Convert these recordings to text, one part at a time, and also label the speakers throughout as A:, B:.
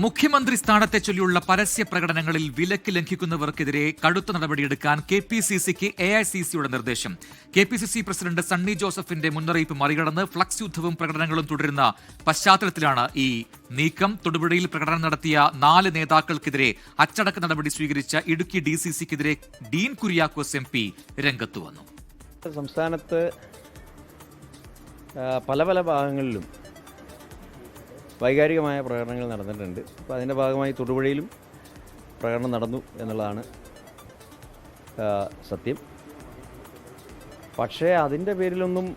A: മുഖ്യമന്ത്രി സ്ഥാനത്തെ ചൊല്ലിയുള്ള പരസ്യ പ്രകടനങ്ങളിൽ വിലക്ക് ലംഘിക്കുന്നവർക്കെതിരെ കടുത്ത നടപടിയെടുക്കാൻ കെപിസിസിക്ക് എഐസിസിയുടെ നിർദ്ദേശം. കെപിസിസി പ്രസിഡന്റ് സണ്ണി ജോസഫിന്റെ മുന്നറിയിപ്പ് മറികടന്ന് ഫ്ലക്സ് യുദ്ധവും പ്രകടനങ്ങളും തുടരുന്ന പശ്ചാത്തലത്തിലാണ് ഈ നീക്കം. തൊടുപുഴയിൽ പ്രകടനം നടത്തിയ 4 നേതാക്കൾക്കെതിരെ അച്ചടക്ക നടപടി സ്വീകരിച്ച ഇടുക്കി ഡിസിസിക്കെതിരെ ഡീൻ കുര്യാക്കോസ് MP രംഗത്തു വന്നു.
B: സംസ്ഥാനത്ത് പല ഭാഗങ്ങളിലും വൈകാരികമായ പ്രകടനങ്ങൾ നടന്നിട്ടുണ്ട്. അപ്പോൾ അതിൻ്റെ ഭാഗമായി തൊടുപുഴയിലും പ്രകടനം നടന്നു എന്നുള്ളതാണ് സത്യം. പക്ഷേ അതിൻ്റെ പേരിലൊന്നും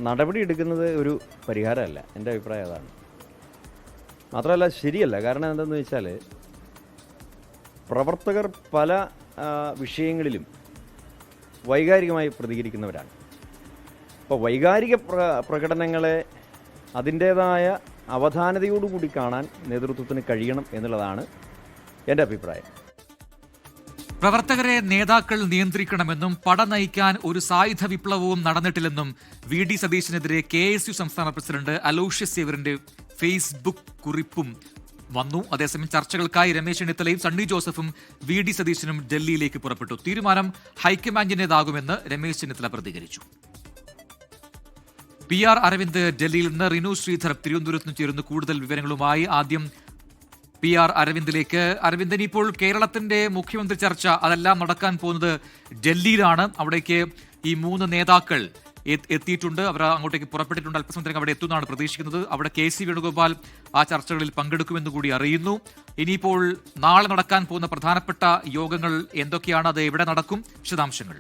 B: നടപടി എടുക്കുന്നത് ഒരു പരിഹാരമല്ല. എൻ്റെ അഭിപ്രായം അതാണ്. മാത്രമല്ല ശരിയല്ല. കാരണം എന്താണെന്ന് വെച്ചാൽ പ്രവർത്തകർ പല വിഷയങ്ങളിലും വൈകാരികമായി പ്രതികരിക്കുന്നവരാണ്. അപ്പോൾ വൈകാരിക പ്രകടനങ്ങളെ അതിൻ്റേതായ അവധാനതയോടുകൂടി കാണാൻ നേതൃത്വത്തിന് കഴിയണം എന്നുള്ളതാണ് എൻ്റെ അഭിപ്രായം.
A: പ്രവർത്തകരെ നേതാക്കൾ നിയന്ത്രിക്കണമെന്നും പട നയിക്കാൻ ഒരു സായുധ വിപ്ലവവും നടന്നിട്ടില്ലെന്നും VD സതീശനെതിരെ KSU സംസ്ഥാന പ്രസിഡന്റ് അലോഷ്യസ് സേവ്യറിന്റെ ഫേസ്ബുക്ക് കുറിപ്പും വന്നു. അതേസമയം ചർച്ചകൾക്കായി രമേശ് ചെന്നിത്തലയും സണ്ണി ജോസഫും VD സതീശനും ഡൽഹിയിലേക്ക് പുറപ്പെട്ടു. തീരുമാനം ഹൈക്കമാൻഡിന്റേതാകുമെന്ന് രമേശ് ചെന്നിത്തല പ്രതികരിച്ചു. PR അരവിന്ദ് ഡൽഹിയിൽ നിന്ന്, റിനു ശ്രീധർ തിരുവനന്തപുരത്ത് നിന്ന് ചേരുന്നു കൂടുതൽ വിവരങ്ങളുമായി. ആദ്യം PR അരവിന്ദിലേക്ക്. അരവിന്ദൻ, ഇപ്പോൾ കേരളത്തിന്റെ മുഖ്യമന്ത്രി ചർച്ച അതെല്ലാം നടക്കാൻ പോകുന്നത് ഡൽഹിയിലാണ്. അവിടേക്ക് ഈ 3 നേതാക്കൾ എത്തിയിട്ടുണ്ട്. അവർ അങ്ങോട്ടേക്ക് പുറപ്പെട്ടിട്ടുണ്ട്. അല്പസമയത്തിനകം അവിടെ എത്തുന്നതാണ് പ്രതീക്ഷിക്കുന്നത്. അവിടെ KC വേണുഗോപാൽ ആ ചർച്ചകളിൽ പങ്കെടുക്കുമെന്ന് കൂടി അറിയുന്നു. ഇനിയിപ്പോൾ നാളെ നടക്കാൻ പോകുന്ന പ്രധാനപ്പെട്ട യോഗങ്ങൾ എന്തൊക്കെയാണ്? അത് എവിടെ നടക്കും? വിശദാംശങ്ങൾ.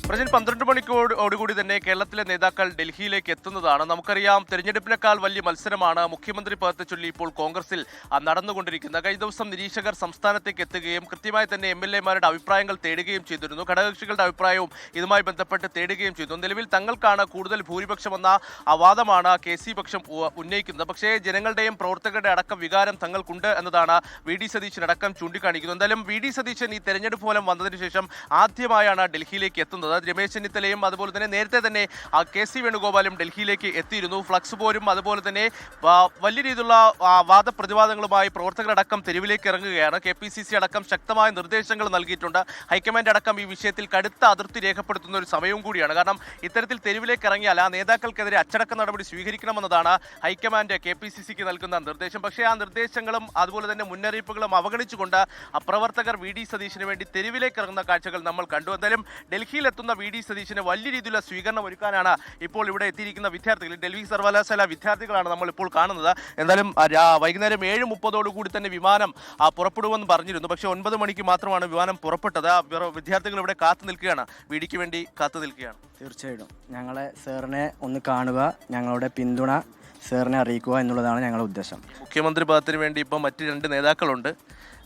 C: പ്രജിൻ 12 മണിക്കോടുകൂടി തന്നെ കേരളത്തിലെ നേതാക്കൾ ഡൽഹിയിലേക്ക് എത്തുന്നതാണ്. നമുക്കറിയാം, തെരഞ്ഞെടുപ്പിനേക്കാൾ വലിയ മത്സരമാണ് മുഖ്യമന്ത്രി പദത്തെ ചൊല്ലി ഇപ്പോൾ കോൺഗ്രസിൽ നടന്നുകൊണ്ടിരിക്കുന്നത്. കഴിഞ്ഞ ദിവസം നിരീക്ഷകർ സംസ്ഥാനത്തേക്ക് എത്തുകയും കൃത്യമായി തന്നെ MLA-മാരുടെ അഭിപ്രായങ്ങൾ തേടുകയും ചെയ്തിരുന്നു. ഘടകകക്ഷികളുടെ അഭിപ്രായവും ഇതുമായി ബന്ധപ്പെട്ട് തേടുകയും ചെയ്തു. നിലവിൽ തങ്ങൾക്കാണ് കൂടുതൽ ഭൂരിപക്ഷമെന്ന വാദമാണ് KC പക്ഷം ഉന്നയിക്കുന്നത്. പക്ഷേ ജനങ്ങളുടെയും പ്രവർത്തകരുടെ അടക്കം വികാരം തങ്ങൾക്കുണ്ട് എന്നതാണ് VD സതീശനടക്കം ചൂണ്ടിക്കാണിക്കുന്നത്. എന്തായാലും VD സതീശൻ ഈ തെരഞ്ഞെടുപ്പ് ഫലം വന്നതിന് ശേഷം ആദ്യമായാണ് ഡൽഹിയിലേക്ക് എത്തുന്നത്. രമേശ് ചെന്നിത്തലയും അതുപോലെ തന്നെ നേരത്തെ തന്നെ KC വേണുഗോപാലും ഡൽഹിയിലേക്ക് എത്തിയിരുന്നു. ഫ്ലക്സ് പോരും അതുപോലെ തന്നെ വലിയ രീതിയിലുള്ള വാദപ്രതിവാദങ്ങളുമായി പ്രവർത്തകരടക്കം തെരുവിലേക്ക് ഇറങ്ങുകയാണ്. KPCC അടക്കം ശക്തമായ നിർദ്ദേശങ്ങൾ നൽകിയിട്ടുണ്ട്. ഹൈക്കമാൻഡ് അടക്കം ഈ വിഷയത്തിൽ കടുത്ത അതിർത്തി രേഖപ്പെടുത്തുന്ന ഒരു സമയവും കൂടിയാണ്. കാരണം ഇത്തരത്തിൽ തെരുവിലേക്ക് ഇറങ്ങിയാൽ ആ നേതാക്കൾക്കെതിരെ അച്ചടക്ക നടപടി സ്വീകരിക്കണമെന്നതാണ് ഹൈക്കമാൻഡ് KPCCക്ക് നൽകുന്ന നിർദ്ദേശം. പക്ഷേ ആ നിർദ്ദേശങ്ങളും അതുപോലെ തന്നെ മുന്നറിയിപ്പുകളും അവഗണിച്ചുകൊണ്ട് പ്രവർത്തകർ VD സതീശന് വേണ്ടി തെരുവിലേക്ക് ഇറങ്ങുന്ന കാഴ്ചകൾ നമ്മൾ കണ്ടു. എന്തായാലും ഡൽഹിയിൽ എത്തുന്ന VD സതീശന് വലിയ രീതിയിലുള്ള സ്വീകരണം ഒരുക്കാനാണ് ഇപ്പോൾ ഇവിടെ എത്തിയിരിക്കുന്ന വിദ്യാർത്ഥികൾ. ഡൽഹി സർവകലാശാല വിദ്യാർത്ഥികളാണ് നമ്മൾ ഇപ്പോൾ കാണുന്നത്. എന്തായാലും വൈകുന്നേരം 7:30 തന്നെ വിമാനം പുറപ്പെടുമെന്ന് പറഞ്ഞിരുന്നു. പക്ഷേ 9 മണിക്ക് മാത്രമാണ് വിമാനം പുറപ്പെട്ടത്. വിദ്യാർത്ഥികൾ ഇവിടെ കാത്തു നിൽക്കുകയാണ്, VDക്ക് വേണ്ടി കാത്തു നിൽക്കുകയാണ്.
D: തീർച്ചയായിട്ടും ഞങ്ങളെ സാറിനെ ഒന്ന് കാണുക, ഞങ്ങളുടെ പിന്തുണ സാറിനെ അറിയിക്കുക എന്നുള്ളതാണ് ഞങ്ങളുടെ ഉദ്ദേശം.
C: മുഖ്യമന്ത്രി പദത്തിന് വേണ്ടി ഇപ്പോൾ മറ്റ് 2 നേതാക്കളുണ്ട്.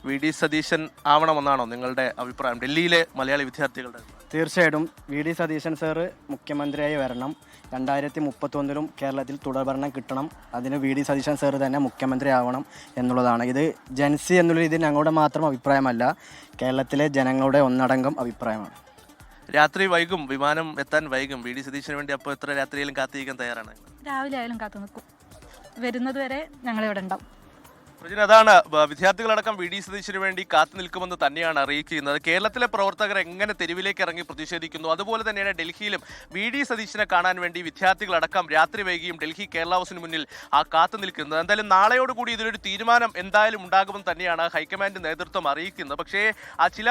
C: VD സതീശൻ ആവണമെന്നാണോ നിങ്ങളുടെ അഭിപ്രായം, ഡൽഹിയിലെ മലയാളി വിദ്യാർത്ഥികളുടെ?
D: തീർച്ചയായിട്ടും VD സതീശൻ സാറ് മുഖ്യമന്ത്രിയായി വരണം. 2031 കേരളത്തിൽ തുടർഭരണം കിട്ടണം. അതിന് VD സതീശൻ സാറ് തന്നെ മുഖ്യമന്ത്രി ആവണം എന്നുള്ളതാണ്. ഇത് ജൻസി എന്നുള്ള രീതിയിൽ ഞങ്ങളുടെ മാത്രം അഭിപ്രായമല്ല, കേരളത്തിലെ ജനങ്ങളുടെ ഒന്നടങ്കം അഭിപ്രായമാണ്.
C: രാത്രി വൈകും, വിമാനം എത്താൻ വൈകും. VD സതീശന് വേണ്ടി അപ്പോൾ എത്ര രാത്രിയിലും കാത്തിരിക്കാൻ തയ്യാറാണ്?
E: രാവിലെ ആയാലും കാത്തു നിൽക്കും. വരുന്നത് വരെ ഞങ്ങളിവിടെ ഉണ്ടാവും.
C: അതാണ് വിദ്യാർത്ഥികളടക്കം VD സതീശന് വേണ്ടി കാത്തു നിൽക്കുമെന്ന് തന്നെയാണ് അറിയിക്കുന്നത്. കേരളത്തിലെ പ്രവർത്തകർ എങ്ങനെ തെരുവിലേക്ക് ഇറങ്ങി പ്രതിഷേധിക്കുന്നു, അതുപോലെ തന്നെയാണ് ഡൽഹിയിലും VD സതീശനെ കാണാൻ വേണ്ടി വിദ്യാർത്ഥികളടക്കം രാത്രി വൈകിയും ഡൽഹി കേരള ഹൗസിന് മുന്നിൽ കാത്തു നിൽക്കുന്നത്. എന്തായാലും നാളെയോടുകൂടി ഇതിലൊരു തീരുമാനം എന്തായാലും ഉണ്ടാകുമെന്ന് തന്നെയാണ് ഹൈക്കമാൻഡ് നേതൃത്വം അറിയിക്കുന്നത്. പക്ഷേ ചില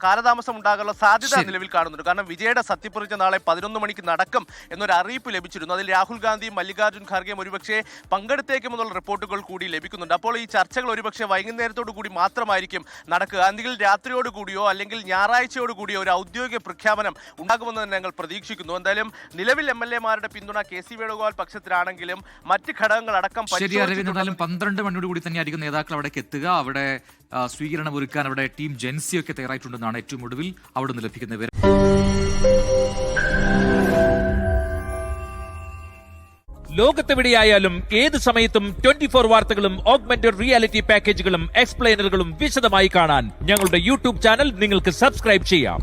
C: കാലതാമസം ഉണ്ടാകാനുള്ള സാധ്യത നിലവിൽ കാണുന്നുണ്ട്. കാരണം വിജയുടെ സത്യപ്രതിജ്ഞ നാളെ 11 മണിക്ക് നടക്കും എന്നൊരു അറിയിപ്പ് ലഭിച്ചിരുന്നു. അതിൽ രാഹുൽ ഗാന്ധിയും മല്ലികാർജ്ജുൻ ഖാർഗെയും ഒരുപക്ഷെ പങ്കെടുത്തേക്കുമെന്നുള്ള റിപ്പോർട്ടുകൾ കൂടി ലഭിക്കുന്നുണ്ട്. അപ്പോൾ ഈ ചർച്ചകൾ ഒരുപക്ഷെ വൈകുന്നേരത്തോടു കൂടി മാത്രമായിരിക്കും നടക്കുക. അല്ലെങ്കിൽ രാത്രിയോട് കൂടിയോ അല്ലെങ്കിൽ ഞായറാഴ്ചയോട് കൂടിയോ ഒരു ഔദ്യോഗിക പ്രഖ്യാപനം ഉണ്ടാകുമെന്ന് തന്നെ ഞങ്ങൾ പ്രതീക്ഷിക്കുന്നു. എന്തായാലും നിലവിൽ MLA-മാരുടെ പിന്തുണ KC വേണുഗോപാൽ പക്ഷത്തിലാണെങ്കിലും മറ്റ് ഘടകങ്ങൾ അടക്കം
A: 12 മണിയോട് കൂടി തന്നെയായിരിക്കും നേതാക്കൾ അവിടേക്ക് എത്തുക. അവിടെ സ്വീകരണം ഒരുക്കാൻ അവിടെ ടീം ജൻസിയൊക്കെ തയ്യാറായിട്ടുണ്ടെന്നാണ് ഏറ്റവും ഒടുവിൽ അവിടെ നിന്ന് ലഭിക്കുന്ന വിവരം.
F: ലോകത്തെവിടെയായാലും ഏത് സമയത്തും 24 വാർത്തകളും ഓഗ്മെന്റഡ് റിയാലിറ്റി പാക്കേജുകളും എക്സ്പ്ലെയിനറുകളും വിശദമായി കാണാൻ ഞങ്ങളുടെ YouTube ചാനൽ നിങ്ങൾക്ക് സബ്സ്ക്രൈബ് ചെയ്യാം.